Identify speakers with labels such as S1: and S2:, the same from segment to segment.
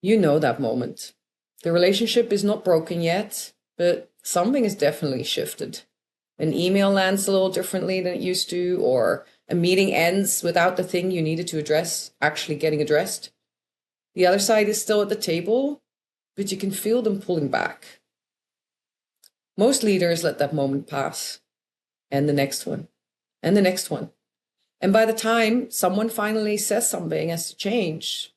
S1: You know that moment. The relationship is not broken yet, but something is definitely shifted. An email lands a little differently than it used to, or a meeting ends without the thing you needed to address actually getting addressed. The other side is still at the table, but you can feel them pulling back. Most leaders let that moment pass, and the next one, and the next one. And by the time someone finally says something has to change,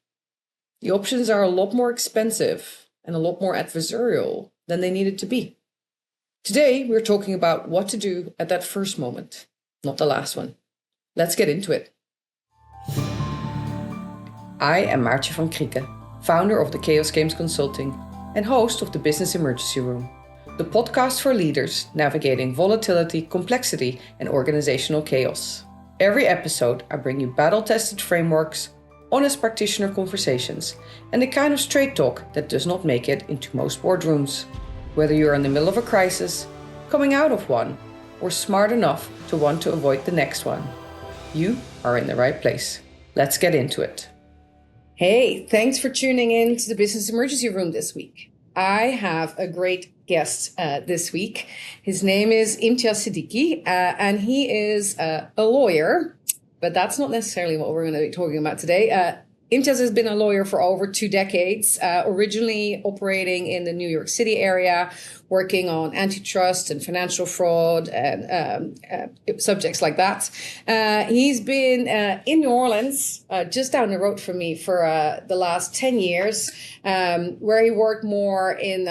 S1: the options are a lot more expensive and a lot more adversarial than they needed to be. Today, we're talking about what to do at that first moment, not the last one. Let's get into it. I am Maartje van Krieken, founder of the Chaos Games Consulting and host of the Business Emergency Room, the podcast for leaders navigating volatility, complexity, and organizational chaos. Every episode, I bring you battle-tested frameworks, honest practitioner conversations, and the kind of straight talk that does not make it into most boardrooms. Whether you're in the middle of a crisis, coming out of one, or smart enough to want to avoid the next one, you are in the right place. Let's get into it. Hey, thanks for tuning in to the Business Emergency Room this week. I have a great guest this week. His name is Imtiaz Siddiqui, and he is a lawyer, but that's not necessarily what we're going to be talking about today. Imtiaz has been a lawyer for over 2 decades, originally operating in the New York City area, working on antitrust and financial fraud and subjects like that. He's been in New Orleans, just down the road from me, for the last 10 years, where he worked more in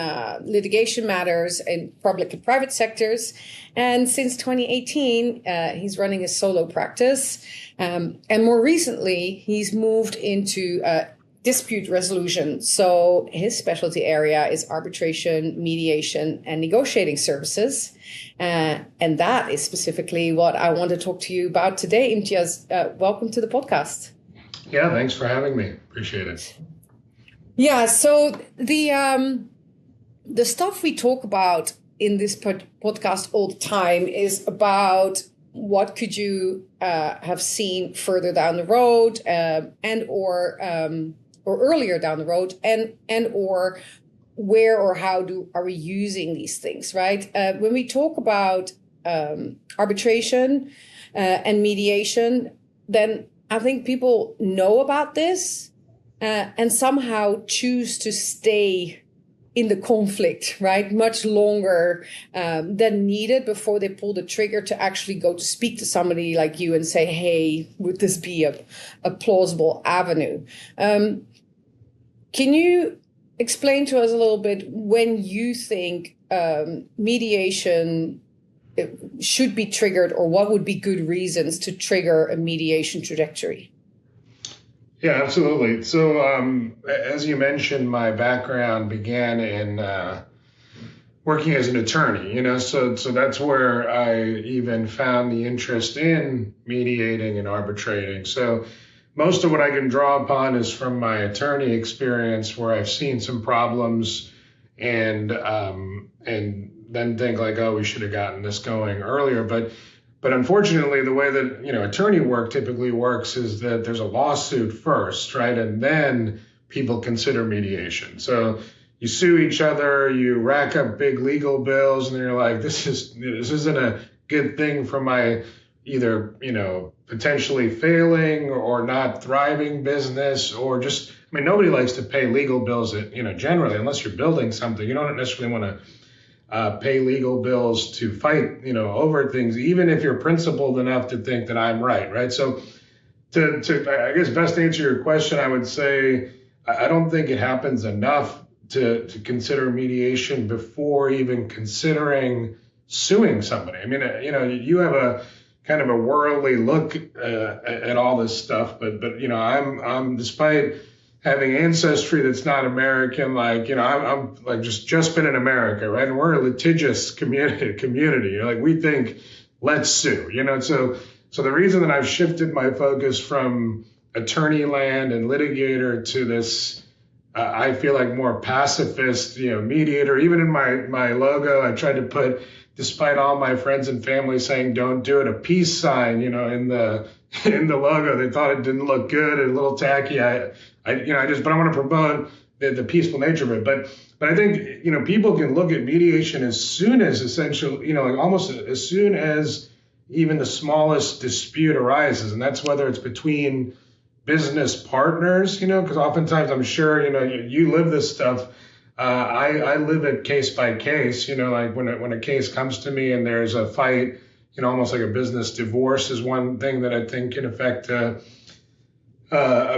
S1: litigation matters in public and private sectors. And since 2018, he's running a solo practice. And more recently, he's moved into dispute resolution. So his specialty area is arbitration, mediation, and negotiating services. And that is specifically what I want to talk to you about today. Imtiaz, welcome to the podcast.
S2: Yeah, thanks for having me. Appreciate it.
S1: Yeah, so the stuff we talk about in this podcast all the time is about what could you have seen further down the road, and or earlier down the road, and or where or how are we using these things, right? When we talk about arbitration and mediation, then I think people know about this and somehow choose to stay in the conflict, right? Much longer than needed before they pull the trigger to actually go to speak to somebody like you and say, hey, would this be a plausible avenue? Can you explain to us a little bit when you think mediation should be triggered, or what would be good reasons to trigger a mediation trajectory?
S2: Yeah, absolutely. So as you mentioned, my background began in working as an attorney, so that's where I even found the interest in mediating and arbitrating. So most of what I can draw upon is from my attorney experience, where I've seen some problems and then think like, oh, we should have gotten this going earlier. But unfortunately, the way that attorney work typically works is that there's a lawsuit first, right? And then people consider mediation. So you sue each other, you rack up big legal bills, and then you're like, this isn't a good thing for my either potentially failing or not thriving business, or just nobody likes to pay legal bills that generally, unless you're building something, you don't necessarily want to pay legal bills to fight, over things, even if you're principled enough to think that I'm right? So to I guess best answer your question, I would say I don't think it happens enough to consider mediation before even considering suing somebody. You have a kind of a worldly look at all this stuff, but I'm despite having ancestry that's not American, I'm like just been in America, right? And we're a litigious community. We think, let's sue, So the reason that I've shifted my focus from attorney land and litigator to this, I feel like more pacifist, mediator. Even in my logo, I tried to put, despite all my friends and family saying don't do it, a peace sign, in the logo. They thought it didn't look good and a little tacky. I want to promote the peaceful nature of it. But I think, people can look at mediation as soon as essentially, like almost as soon as even the smallest dispute arises. And that's whether it's between business partners, because oftentimes I'm sure, you live this stuff. I live it case by case, like when a case comes to me and there's a fight, almost like a business divorce is one thing that I think can affect a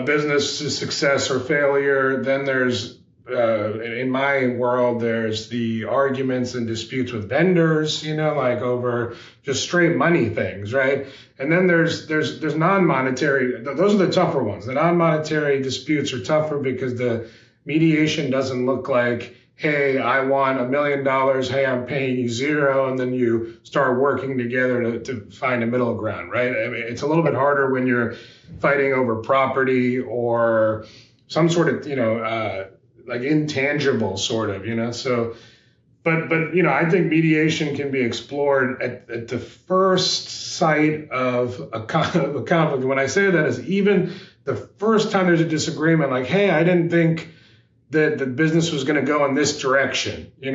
S2: business success or failure. Then there's, in my world, there's the arguments and disputes with vendors, like over just straight money things, right? And then there's non-monetary. Those are the tougher ones. The non-monetary disputes are tougher because the mediation doesn't look like, hey, I want $1 million. Hey, I'm paying you zero. And then you start working together to find a middle ground, right? I mean, it's a little bit harder when you're fighting over property or some sort of, like intangible sort of, so, but, I think mediation can be explored at the first sight of a conflict. When I say that is even the first time there's a disagreement, like, hey, I didn't think that the business was going to go in this direction, you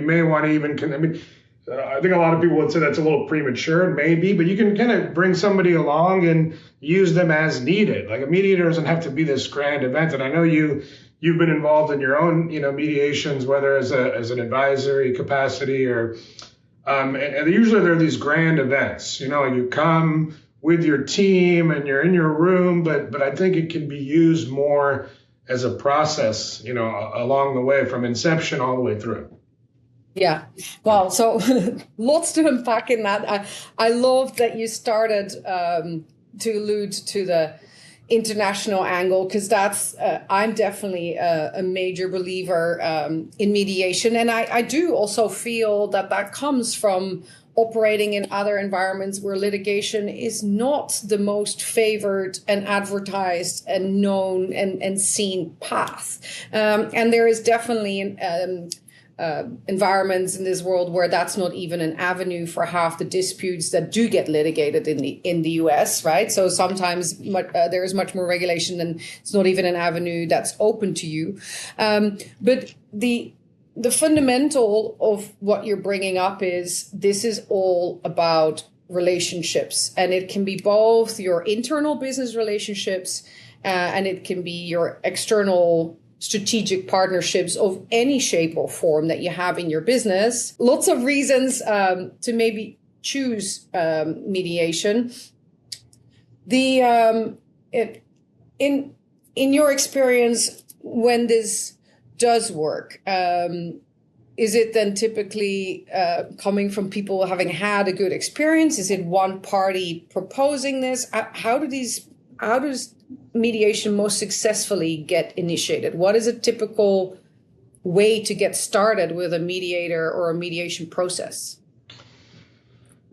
S2: may want to even, I think a lot of people would say that's a little premature, maybe, but you can kind of bring somebody along and use them as needed. Like a mediator doesn't have to be this grand event. And I know you've been involved in your own, mediations, whether as an advisory capacity or, and usually there are these grand events, like you come with your team and you're in your room, but I think it can be used more as a process, along the way from inception all the way through.
S1: Yeah. Wow. So lots to unpack in that. I love that you started to allude to the international angle, because that's I'm definitely a major believer in mediation. And I do also feel that comes from operating in other environments where litigation is not the most favored and advertised and known and seen path. And there is definitely environments in this world where that's not even an avenue for half the disputes that do get litigated in the US, right? So sometimes there is much more regulation and it's not even an avenue that's open to you. But the fundamental of what you're bringing up is this is all about relationships, and it can be both your internal business relationships and it can be your external strategic partnerships of any shape or form that you have in your business. Lots of reasons to maybe choose mediation. In your experience, when this does work, is it then typically coming from people having had a good experience? Is it one party proposing this? How does mediation most successfulully get initiated? What is a typical way to get started with a mediator or a mediation process?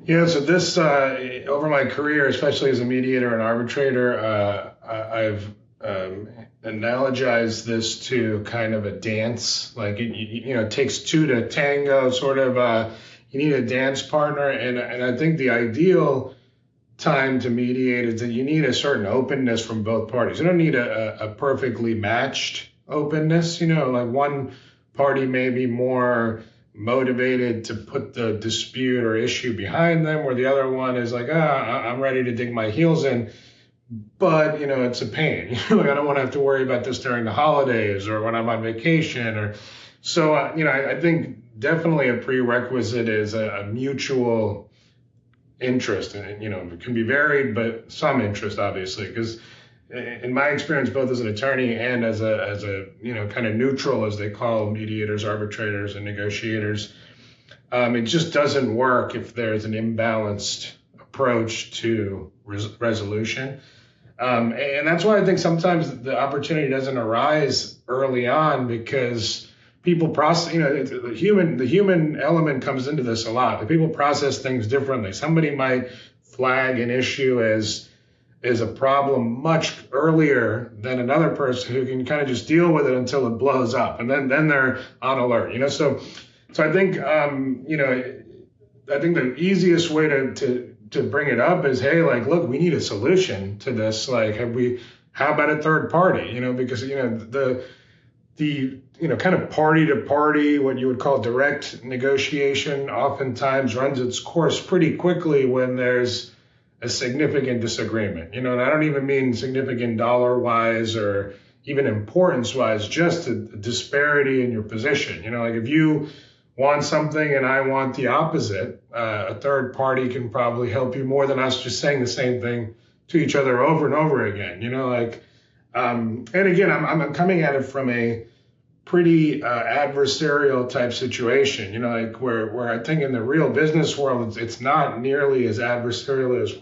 S2: Yeah, so this, over my career, especially as a mediator and arbitrator, I've analogized this to kind of a dance. Like, it takes two to tango, sort of, you need a dance partner. And I think the ideal time to mediate is that you need a certain openness from both parties. You don't need a perfectly matched openness. Like one party may be more motivated to put the dispute or issue behind them, where the other one is like, I'm ready to dig my heels in, but it's a pain. Like, I don't want to have to worry about this during the holidays or when I'm on vacation, or so. I think definitely a prerequisite is a mutual interest, and it can be varied, but some interest, obviously, because in my experience, both as an attorney and as a kind of neutral, as they call mediators, arbitrators, and negotiators, it just doesn't work if there's an imbalanced approach to resolution. And that's why I think sometimes the opportunity doesn't arise early on, because people process, the human element comes into this a lot. The people process things differently. Somebody might flag an issue as a problem much earlier than another person who can kind of just deal with it until it blows up, and then they're on alert. So I think I think the easiest way to bring it up is, hey, like, look, we need a solution to this. Like, have we how about a third party? Because the kind of party to party, what you would call direct negotiation, oftentimes runs its course pretty quickly when there's a significant disagreement. And I don't even mean significant dollar wise or even importance wise, just a disparity in your position. Like if you want something and I want the opposite, a third party can probably help you more than us just saying the same thing to each other over and over again. And again, I'm coming at it from a pretty adversarial type situation, like where I think in the real business world, it's not nearly as adversarial as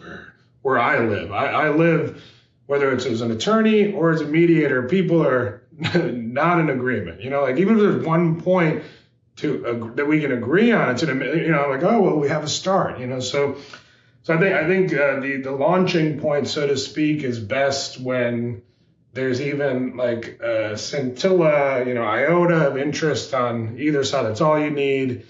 S2: where I live. I live, whether it's as an attorney or as a mediator, people are not in agreement. Like even if there's one point that we can agree on, it's like, oh, well, we have a start. So I think the launching point, so to speak, is best when there's even like a scintilla, iota of interest on either side. That's all you need.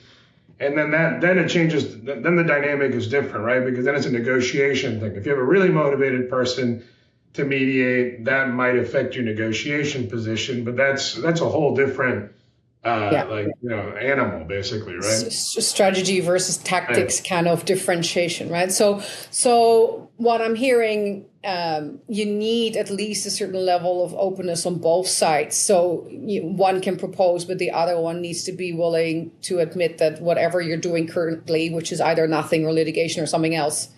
S2: And then it changes. Then the dynamic is different, right? Because then it's a negotiation thing. If you have a really motivated person to mediate, that might affect your negotiation position. But that's a whole different animal, basically, right?
S1: Strategy versus tactics kind of differentiation, right? So what I'm hearing, you need at least a certain level of openness on both sides. So one can propose, but the other one needs to be willing to admit that whatever you're doing currently, which is either nothing or litigation or something else,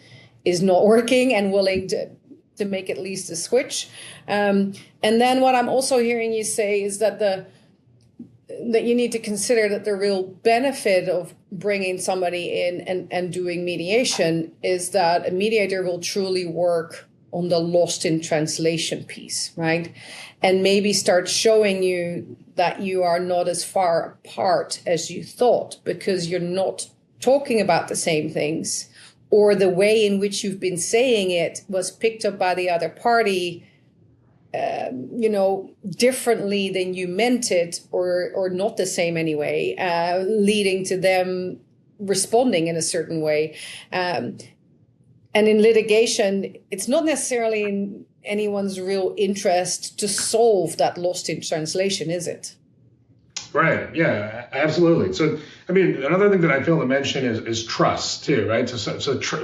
S1: is not working, and willing to make at least a switch. And then what I'm also hearing you say is that you need to consider that the real benefit of bringing somebody in and doing mediation is that a mediator will truly work on the lost in translation piece, right? And maybe start showing you that you are not as far apart as you thought, because you're not talking about the same things, or the way in which you've been saying it was picked up by the other party differently than you meant it, or not the same anyway, leading to them responding in a certain way. And in litigation, it's not necessarily in anyone's real interest to solve that lost in translation, is it?
S2: Right. Yeah, absolutely. So, I mean, another thing that I feel to mention is trust too, right?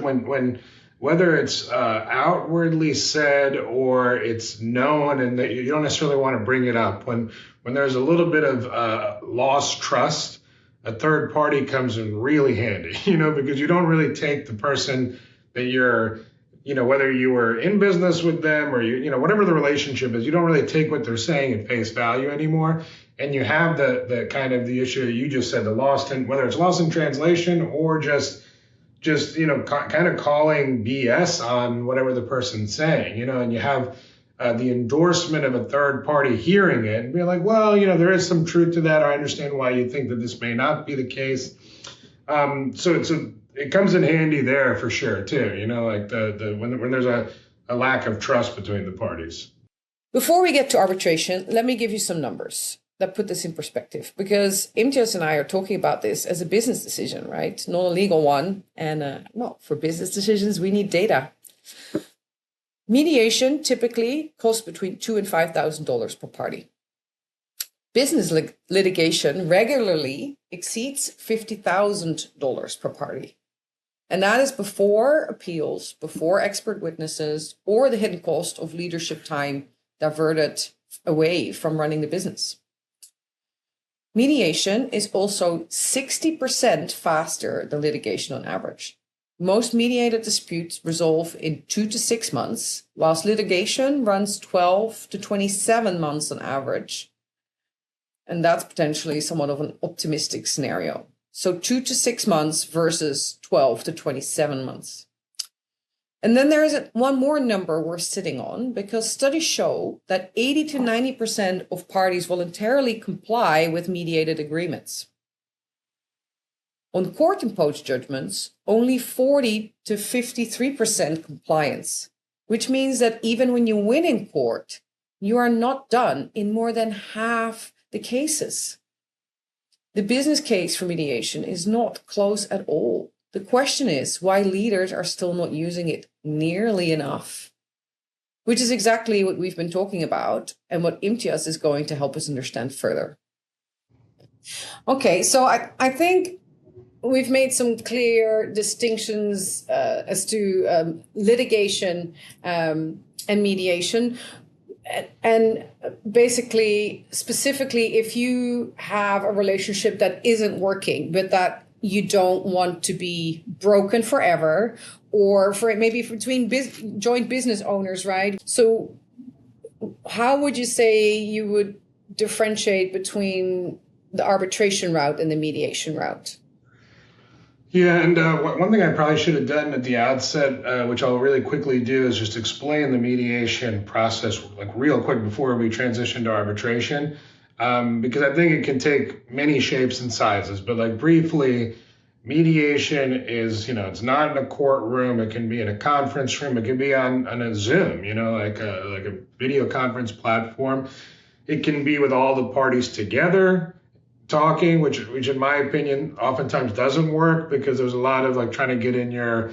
S2: When whether it's outwardly said or it's known, and that you don't necessarily want to bring it up, when there's a little bit of lost trust, a third party comes in really handy, because you don't really take the person that you're, whether you were in business with them or whatever the relationship is, you don't really take what they're saying at face value anymore. And you have the kind of the issue that you just said, whether it's lost in translation or just kind of calling BS on whatever the person's saying, and you have the endorsement of a third party hearing it and being like, well, there is some truth to that. I understand why you think that this may not be the case. So it comes in handy there for sure too, like when there's a lack of trust between the parties.
S1: Before we get to arbitration, let me give you some numbers that put this in perspective, because Imtiaz and I are talking about this as a business decision, right? Not a legal one. And for business decisions, we need data. Mediation typically costs between $2,000 and $5,000 per party. Business litigation regularly exceeds $50,000 per party. And that is before appeals, before expert witnesses, or the hidden cost of leadership time diverted away from running the business. Mediation is also 60% faster than litigation on average. Most mediated disputes resolve in 2 to 6 months, whilst litigation runs 12 to 27 months on average. And that's potentially somewhat of an optimistic scenario. So 2 to 6 months versus 12 to 27 months. And then there is one more number we're sitting on, because studies show that 80 to 90% of parties voluntarily comply with mediated agreements. On court-imposed judgments, only 40 to 53% compliance, which means that even when you win in court, you are not done in more than half the cases. The business case for mediation is not close at all. The question is why leaders are still not using it nearly enough. which is exactly what we've been talking about and what Imtiaz is going to help us understand further. Okay, so I think we've made some clear distinctions as to litigation and mediation. And basically, specifically, if you have a relationship that isn't working, but that you don't want to be broken forever, or for maybe between joint business owners, right? So how would you say you would differentiate between the arbitration route and the mediation route?
S2: Yeah, and one thing I probably should have done at the outset, which I'll really quickly do, is just explain the mediation process like real quick before we transition to arbitration, because I think it can take many shapes and sizes. But like briefly, mediation is, it's not in a courtroom. It can be in a conference room. It can be on a Zoom, like a video conference platform. It can be with all the parties together talking, which in my opinion oftentimes doesn't work because there's a lot of like trying to get in your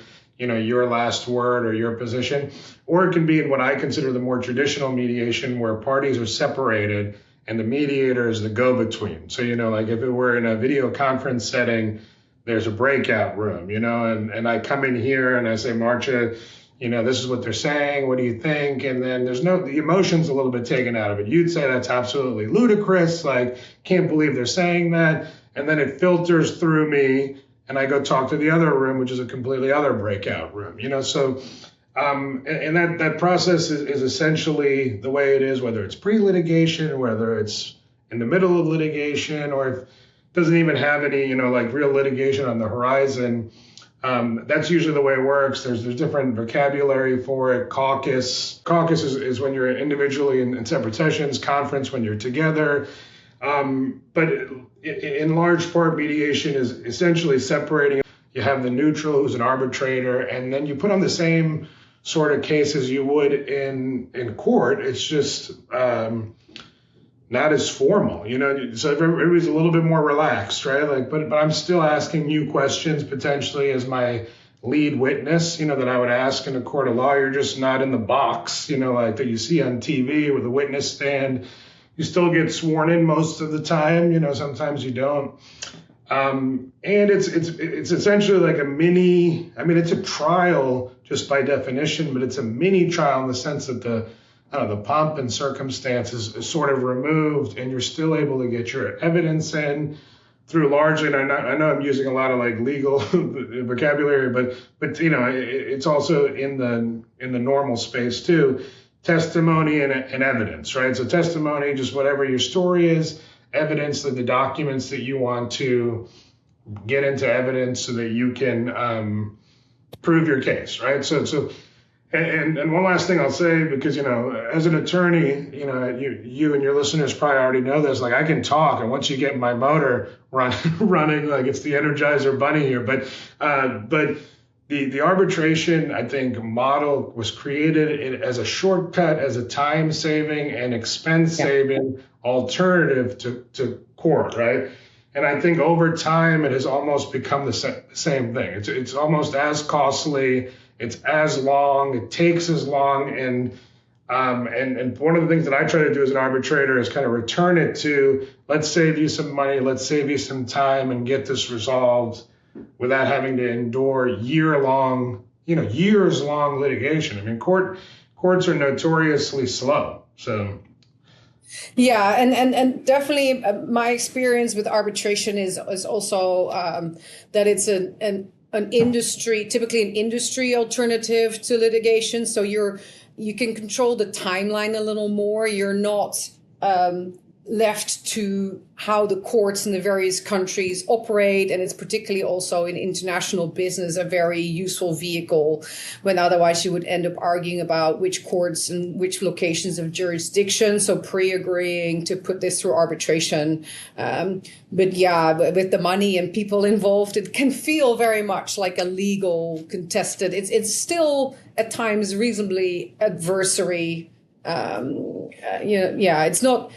S2: last word or your position. Or it can be in what I consider the more traditional mediation where parties are separated and the mediator is the go-between. So like if it were in a video conference setting, there's a breakout room, and I come in here and I say, Maartje, this is what they're saying. What do you think? And then the emotion's a little bit taken out of it. You'd say that's absolutely ludicrous. Like, can't believe they're saying that. And then it filters through me and I go talk to the other room, which is a completely other breakout room, So, and that process is essentially the way it is, whether it's pre-litigation, whether it's in the middle of litigation, or if it doesn't even have any, like real litigation on the horizon. That's usually the way it works. There's different vocabulary for it. Caucus is when you're individually in separate sessions. Conference when you're together. But in large part, mediation is essentially separating. You have the neutral, who's an arbitrator, and then you put on the same sort of case as you would in court. It's just not as formal, so everybody's a little bit more relaxed, right? But I'm still asking you questions potentially as my lead witness, that I would ask in a court of law. You're just not in the box, like that you see on TV with a witness stand. You still get sworn in most of the time, sometimes you don't. And it's essentially like a mini, it's a trial just by definition, but it's a mini trial in the sense that the pomp and circumstances is sort of removed, and you're still able to get your evidence in through largely. And I know I'm using a lot of like legal vocabulary, but it's also in the normal space too. Testimony and evidence, right? So testimony, just whatever your story is. Evidence, that the documents that you want to get into evidence so that you can prove your case, right? So. And one last thing I'll say, because, as an attorney, you and your listeners probably already know this, like I can talk, and once you get my motor running, like it's the Energizer bunny here. But the arbitration, I think, model was created as a shortcut, as a time-saving and expense-saving alternative to court, right? And I think over time, it has almost become the same thing. It's almost as costly. It's as long, it takes as long, and one of the things that I try to do as an arbitrator is kind of return it to, let's save you some money, let's save you some time, and get this resolved without having to endure years-long litigation. Courts are notoriously slow, so.
S1: Yeah, and definitely my experience with arbitration is also that it's typically an industry alternative to litigation. So you can control the timeline a little more. You're not left to how the courts in the various countries operate. And it's particularly also in international business a very useful vehicle, when otherwise you would end up arguing about which courts and which locations of jurisdiction. So pre-agreeing to put this through arbitration. But yeah, with the money and people involved, it can feel very much like a legal contested. It's still at times reasonably adversary. It's not.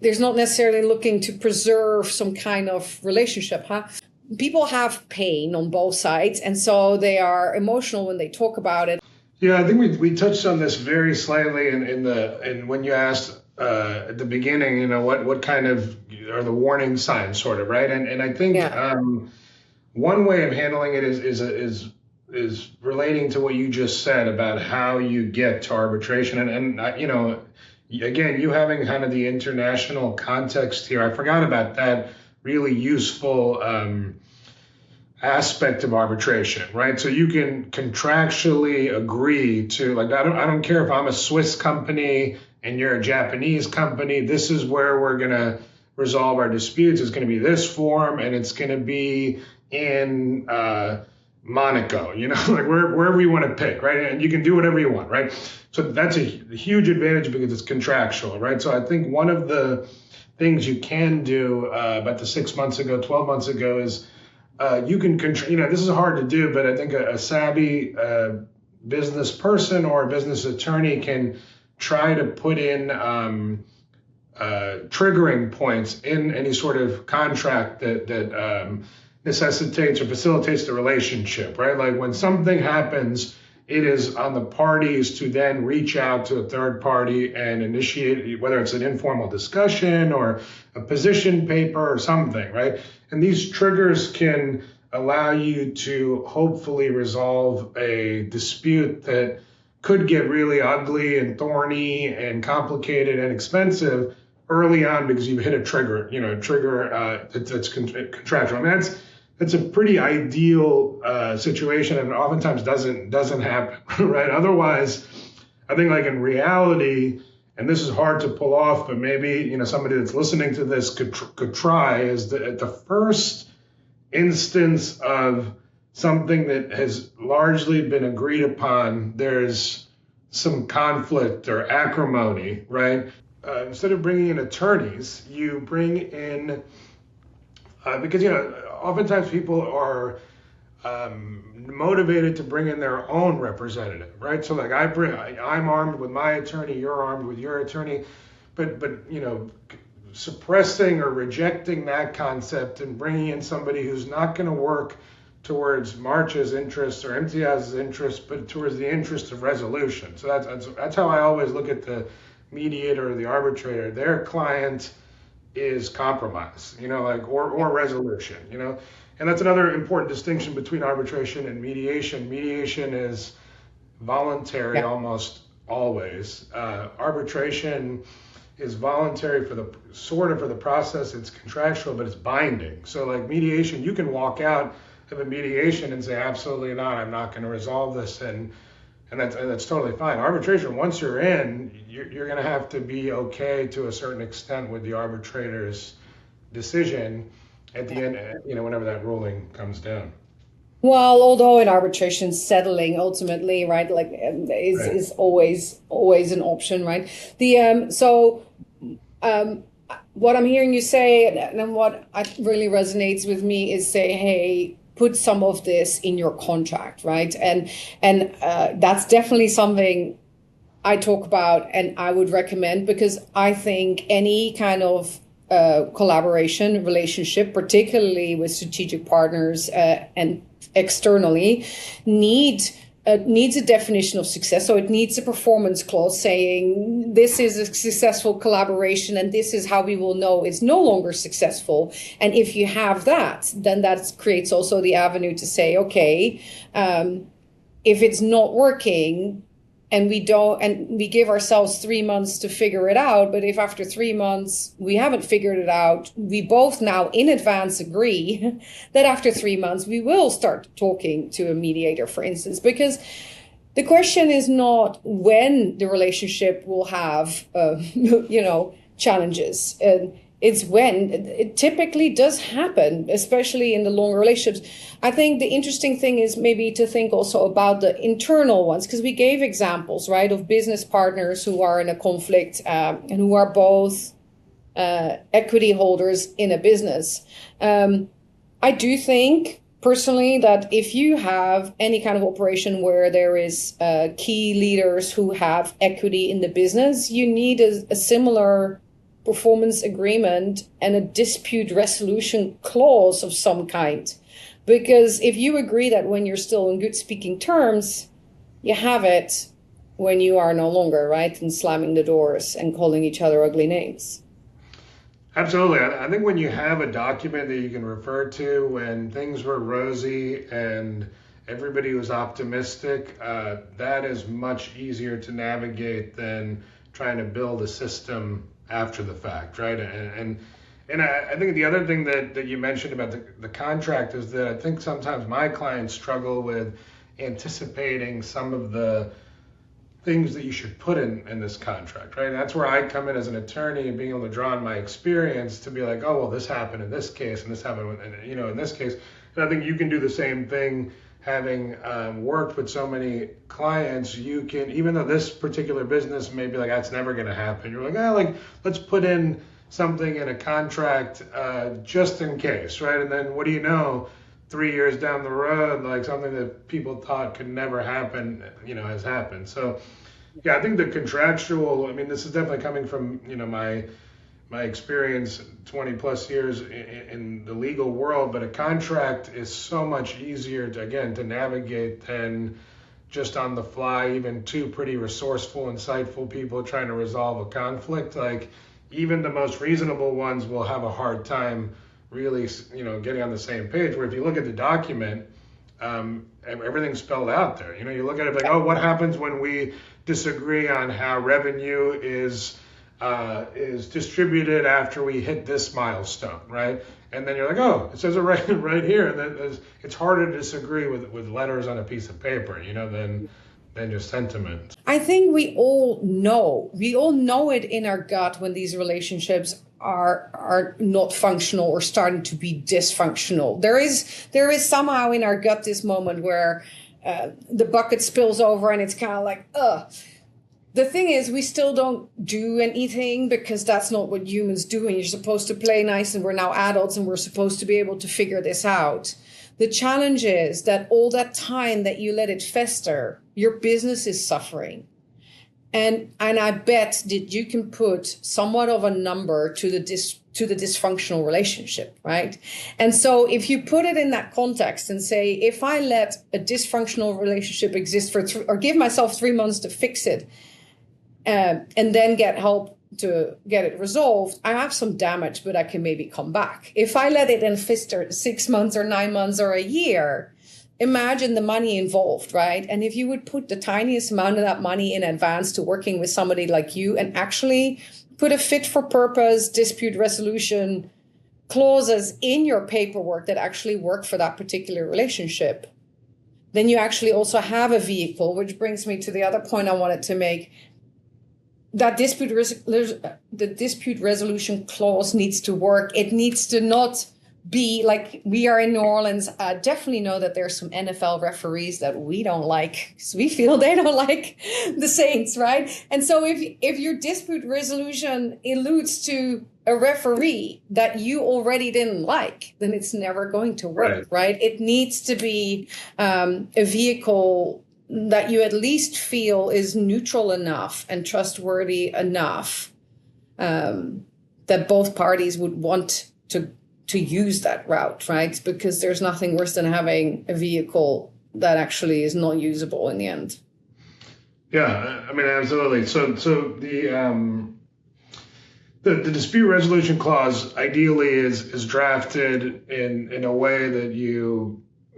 S1: There's not necessarily looking to preserve some kind of relationship, huh? People have pain on both sides, and so they are emotional when they talk about it.
S2: Yeah, I think we touched on this very slightly in when you asked at the beginning, what kind of are the warning signs, sort of, right? And I think
S1: Yeah.
S2: one way of handling it is relating to what you just said about how you get to arbitration, and again, you having kind of the international context here. I forgot about that really useful. Aspect of arbitration, right? So you can contractually agree to, like, I don't care if I'm a Swiss company and you're a Japanese company. This is where we're gonna resolve our disputes. It's gonna be this form, and it's gonna be in Monaco, like wherever you want to pick, right? And you can do whatever you want, right? So that's a huge advantage because it's contractual, right? So I think one of the things you can do about the 6 months ago, 12 months ago is you can control, this is hard to do, but I think a savvy business person or a business attorney can try to put in triggering points in any sort of contract that necessitates or facilitates the relationship, right? Like when something happens, it is on the parties to then reach out to a third party and initiate, whether it's an informal discussion or a position paper or something, right? And these triggers can allow you to hopefully resolve a dispute that could get really ugly and thorny and complicated and expensive early on because you've hit a trigger, that's contractual. I mean, that's a pretty ideal situation, and oftentimes doesn't happen, right? Otherwise, I think, like, in reality, and this is hard to pull off, but maybe somebody that's listening to this could try, is that at the first instance of something that has largely been agreed upon, there's some conflict or acrimony, right? Instead of bringing in attorneys, you bring in because oftentimes people are motivated to bring in their own representative, right? So like I'm armed with my attorney, you're armed with your attorney, but suppressing or rejecting that concept and bringing in somebody who's not going to work towards Maartje's interests or Imtiaz's interests, but towards the interest of resolution. So that's how I always look at the mediator or the arbitrator. Their client is compromise, or resolution, and that's another important distinction between arbitration and mediation. Mediation is voluntary almost always. Arbitration is voluntary for the process. It's contractual, but it's binding. So like mediation, you can walk out of a mediation and say, absolutely not, I'm not going to resolve this, and that's totally fine. Arbitration, once you're in, you're going to have to be okay to a certain extent with the arbitrator's decision at the end, whenever that ruling comes down.
S1: Well, although in arbitration, settling ultimately, right, like is always an option, right? What I'm hearing you say, and what really resonates with me is say, hey, put some of this in your contract, right? And that's definitely something I talk about and I would recommend, because I think any kind of collaboration relationship, particularly with strategic partners and externally, needs a definition of success. So it needs a performance clause saying this is a successful collaboration and this is how we will know it's no longer successful. And if you have that, then that creates also the avenue to say, okay, if it's not working and we give ourselves 3 months to figure it out, but if after 3 months we haven't figured it out, we both now in advance agree that after 3 months we will start talking to a mediator, for instance, because the question is not when the relationship will have, challenges. It's when. It typically does happen, especially in the long relationships. I think the interesting thing is maybe to think also about the internal ones, because we gave examples, right, of business partners who are in a conflict and who are both equity holders in a business. I do think personally that if you have any kind of operation where there is key leaders who have equity in the business, you need a similar performance agreement and a dispute resolution clause of some kind. Because if you agree that when you're still in good speaking terms, you have it when you are no longer, right? And slamming the doors and calling each other ugly names.
S2: Absolutely. I think when you have a document that you can refer to when things were rosy and everybody was optimistic, that is much easier to navigate than trying to build a system after the fact, right? And I think the other thing that you mentioned about the contract is that I think sometimes my clients struggle with anticipating some of the things that you should put in this contract, right? And that's where I come in as an attorney and being able to draw on my experience to be like, oh, well, this happened in this case and this happened in this case. And I think you can do the same thing having worked with so many clients. You can, even though this particular business may be like, that's never going to happen. You're like, let's put in something in a contract just in case, right? And then what do you know? 3 years down the road, like something that people thought could never happen, has happened. So, yeah, I think the contractual, I mean, this is definitely coming from, my experience, 20 plus years in the legal world, but a contract is so much easier to navigate than just on the fly, even two pretty resourceful, insightful people trying to resolve a conflict. Like even the most reasonable ones will have a hard time really, getting on the same page. Where if you look at the document, everything's spelled out there. You look at it like, oh, what happens when we disagree on how revenue is distributed after we hit this milestone, right? And then you're like, oh, it says it right here. And then it's harder to disagree with letters on a piece of paper, than just sentiment.
S1: I think we all know it in our gut when these relationships are not functional or starting to be dysfunctional. There is somehow in our gut this moment where the bucket spills over and it's kind of like, ugh. The thing is, we still don't do anything because that's not what humans do. And you're supposed to play nice and we're now adults and we're supposed to be able to figure this out. The challenge is that all that time that you let it fester, your business is suffering. And I bet that you can put somewhat of a number to the dysfunctional relationship, right? And so if you put it in that context and say, if I let a dysfunctional relationship exist or give myself 3 months to fix it, and then get help to get it resolved, I have some damage, but I can maybe come back. If I let it then fester 6 months or 9 months or a year, imagine the money involved, right? And if you would put the tiniest amount of that money in advance to working with somebody like you and actually put a fit for purpose dispute resolution clauses in your paperwork that actually work for that particular relationship, then you actually also have a vehicle, which brings me to the other point I wanted to make. That the dispute resolution clause needs to work. It needs to not be like we are in New Orleans. Definitely know that there's some NFL referees that we don't like because we feel they don't like the Saints, right? And so if your dispute resolution alludes to a referee that you already didn't like, then it's never going to work, right? It needs to be a vehicle that you at least feel is neutral enough and trustworthy enough that both parties would want to use that route, right? Because there's nothing worse than having a vehicle that actually is not usable in the end.
S2: Yeah, I mean, absolutely. So the dispute resolution clause ideally is drafted in a way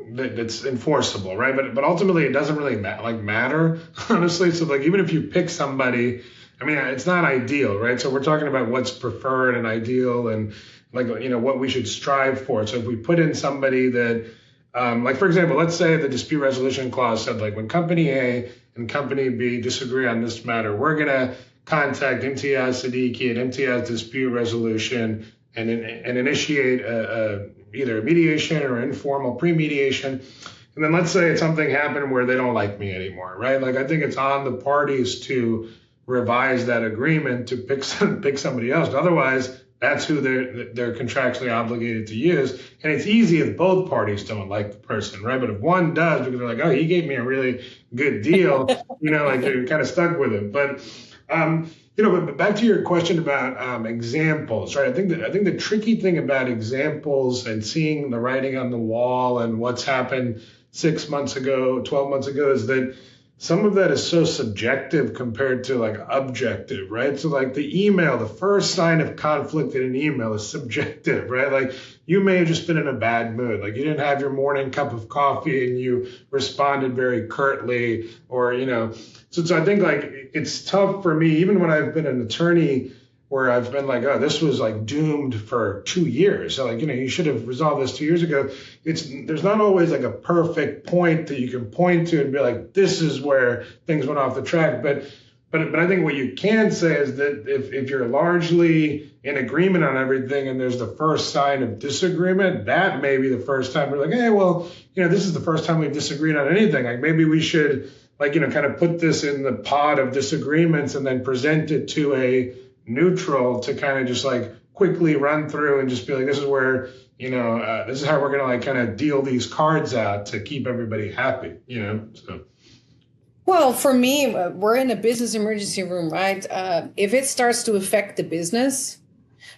S2: that's enforceable, right? But ultimately, it doesn't really matter, honestly. So like even if you pick somebody, I mean, it's not ideal, right? So we're talking about what's preferred and ideal, and what we should strive for. So if we put in somebody that, like for example, let's say the dispute resolution clause said like when company A and company B disagree on this matter, we're gonna contact Imtiaz Siddiqui and Imtiaz Dispute Resolution and initiate either a mediation or informal pre-mediation. And then let's say something happened where they don't like me anymore, right? Like I think it's on the parties to revise that agreement to pick somebody else. Otherwise, that's who they're contractually obligated to use. And it's easy if both parties don't like the person, right? But if one does, because they're like, oh, he gave me a really good deal, like they're kind of stuck with it. But but back to your question about examples, right? I think the tricky thing about examples and seeing the writing on the wall and what's happened 6 months ago, 12 months ago is that some of that is so subjective compared to like objective, right? So like the email, the first sign of conflict in an email is subjective, right? Like you may have just been in a bad mood. Like you didn't have your morning cup of coffee and you responded very curtly, or, so I think like it's tough for me, even when I've been an attorney, where I've been like, oh, this was like doomed for 2 years. So like, you should have resolved this 2 years ago. There's not always like a perfect point that you can point to and be like, this is where things went off the track. But I think what you can say is that if you're largely in agreement on everything and there's the first sign of disagreement, that may be the first time we're like, hey, well, this is the first time we've disagreed on anything. Like maybe we should kind of put this in the pot of disagreements and then present it to a neutral to kind of just like quickly run through and just be like, this is where, this is how we're going to like kind of deal these cards out to keep everybody happy, so.
S1: Well, for me, we're in a business emergency room, right? If it starts to affect the business,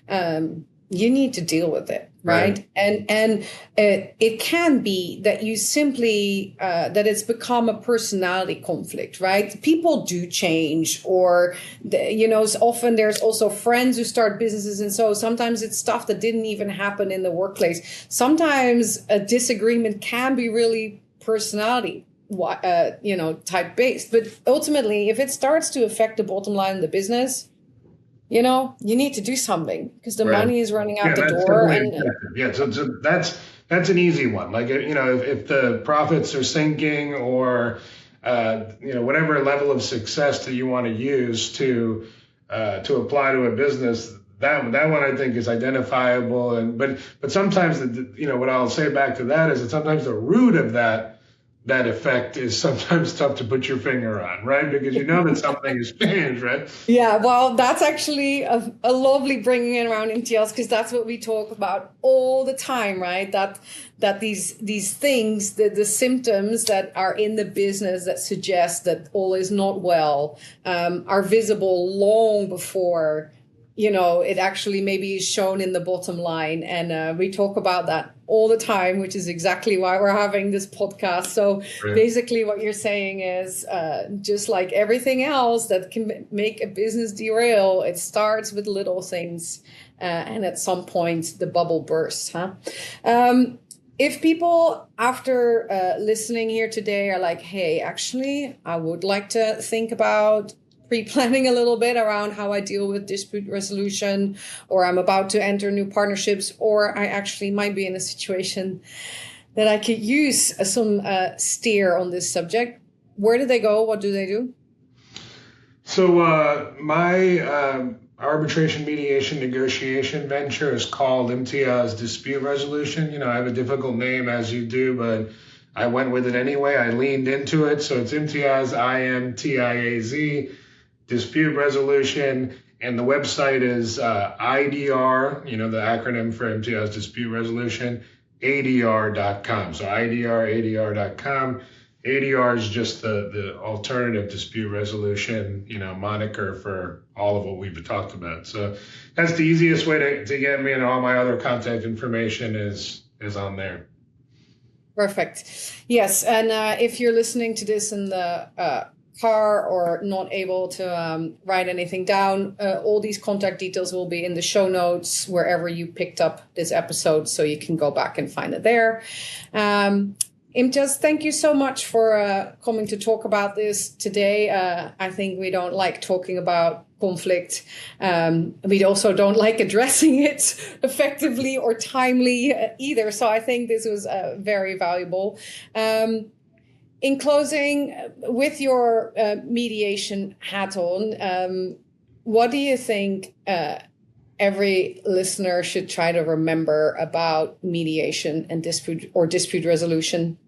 S1: you need to deal with it, right? And it can be that you simply that it's become a personality conflict, right? People do change, or often there's also friends who start businesses, and so sometimes it's stuff that didn't even happen in the workplace. Sometimes a disagreement can be really personality type based, but ultimately, if it starts to affect the bottom line of the business, you need to do something because the money is running out the door.
S2: So that's an easy one. Like, if the profits are sinking, or, whatever level of success that you want to use to apply to a business, that one I think is identifiable. But sometimes, what I'll say back to that is that sometimes the root of that effect is sometimes tough to put your finger on, right? Because that something has changed, right?
S1: Yeah, well, that's actually a lovely bringing it around, Imtiaz, because that's what we talk about all the time, right? That these things, the symptoms that are in the business that suggest that all is not well, are visible long before it actually maybe is shown in the bottom line. And we talk about that all the time, which is exactly why we're having this podcast. So basically what you're saying is just like everything else that can make a business derail, it starts with little things. And at some point, the bubble bursts, huh? If people, after listening here today, are like, hey, actually, I would like to think about pre-planning a little bit around how I deal with dispute resolution, or I'm about to enter new partnerships, or I actually might be in a situation that I could use some steer on this subject. Where do they go? What do they do?
S2: So my arbitration, mediation, negotiation venture is called Imtiaz Dispute Resolution. I have a difficult name, as you do, but I went with it anyway. I leaned into it. So it's Imtiaz, IMTIAZ, Dispute Resolution, and the website is IDR, the acronym for Imtiaz Dispute Resolution, ADR.com. So ADR.com. ADR is just the alternative dispute resolution, moniker for all of what we've talked about. So that's the easiest way to get me, and all my other contact information is on there.
S1: Perfect. Yes, and if you're listening to this in the car or not able to write anything down, all these contact details will be in the show notes wherever you picked up this episode, so you can go back and find it there. Imtiaz, thank you so much for coming to talk about this today. I think we don't like talking about conflict. We also don't like addressing it effectively or timely either. So I think this was very valuable. In closing, with your mediation hat on, what do you think every listener should try to remember about mediation and dispute resolution?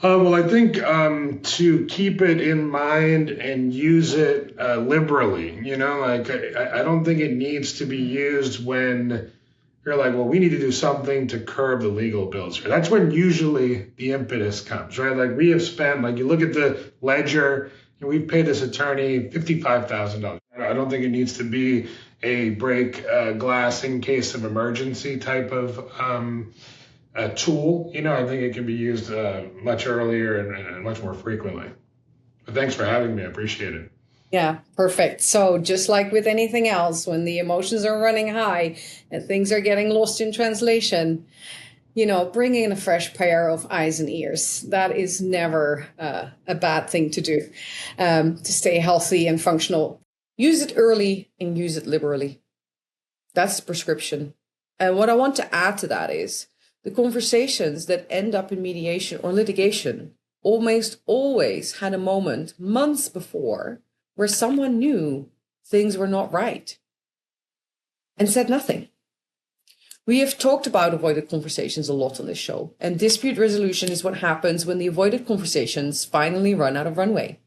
S2: Well, I think to keep it in mind and use it liberally. I don't think it needs to be used when you're like, well, we need to do something to curb the legal bills. That's when usually the impetus comes, right? Like we have spent, like you look at the ledger, we've paid this attorney $55,000. I don't think it needs to be a break glass in case of emergency type of tool. I think it can be used much earlier and much more frequently. But thanks for having me. I appreciate it.
S1: Yeah, perfect. So just like with anything else, when the emotions are running high and things are getting lost in translation, bring in a fresh pair of eyes and ears. That is never a bad thing to do to stay healthy and functional. Use it early and use it liberally. That's the prescription. And what I want to add to that is the conversations that end up in mediation or litigation almost always had a moment months before where someone knew things were not right and said nothing. We have talked about avoided conversations a lot on this show, and dispute resolution is what happens when the avoided conversations finally run out of runway.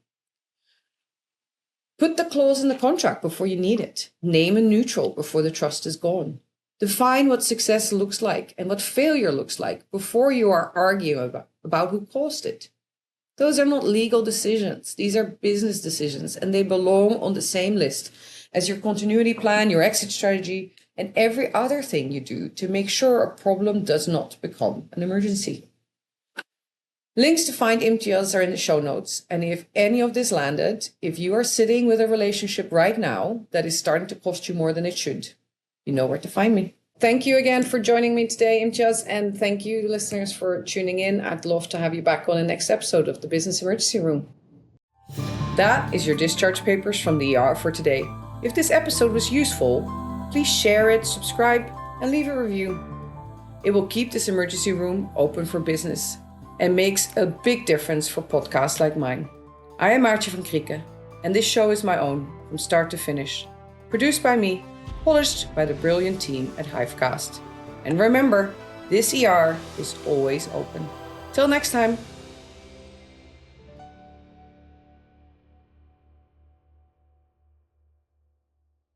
S1: Put the clause in the contract before you need it. Name a neutral before the trust is gone. Define what success looks like and what failure looks like before you are arguing about who caused it. Those are not legal decisions. These are business decisions, and they belong on the same list as your continuity plan, your exit strategy, and every other thing you do to make sure a problem does not become an emergency. Links to find Imtiaz are in the show notes, and if any of this landed, if you are sitting with a relationship right now that is starting to cost you more than it should, you know where to find me. Thank you again for joining me today, Imtiaz, and thank you, listeners, for tuning in. I'd love to have you back on the next episode of the Business Emergency Room. That is your discharge papers from the ER for today. If this episode was useful, please share it, subscribe, and leave a review. It will keep this emergency room open for business and makes a big difference for podcasts like mine. I am Maartje van Krieken, and this show is my own from start to finish. Produced by me, polished by the brilliant team at Hivecast. And remember, this ER is always open. Till next time.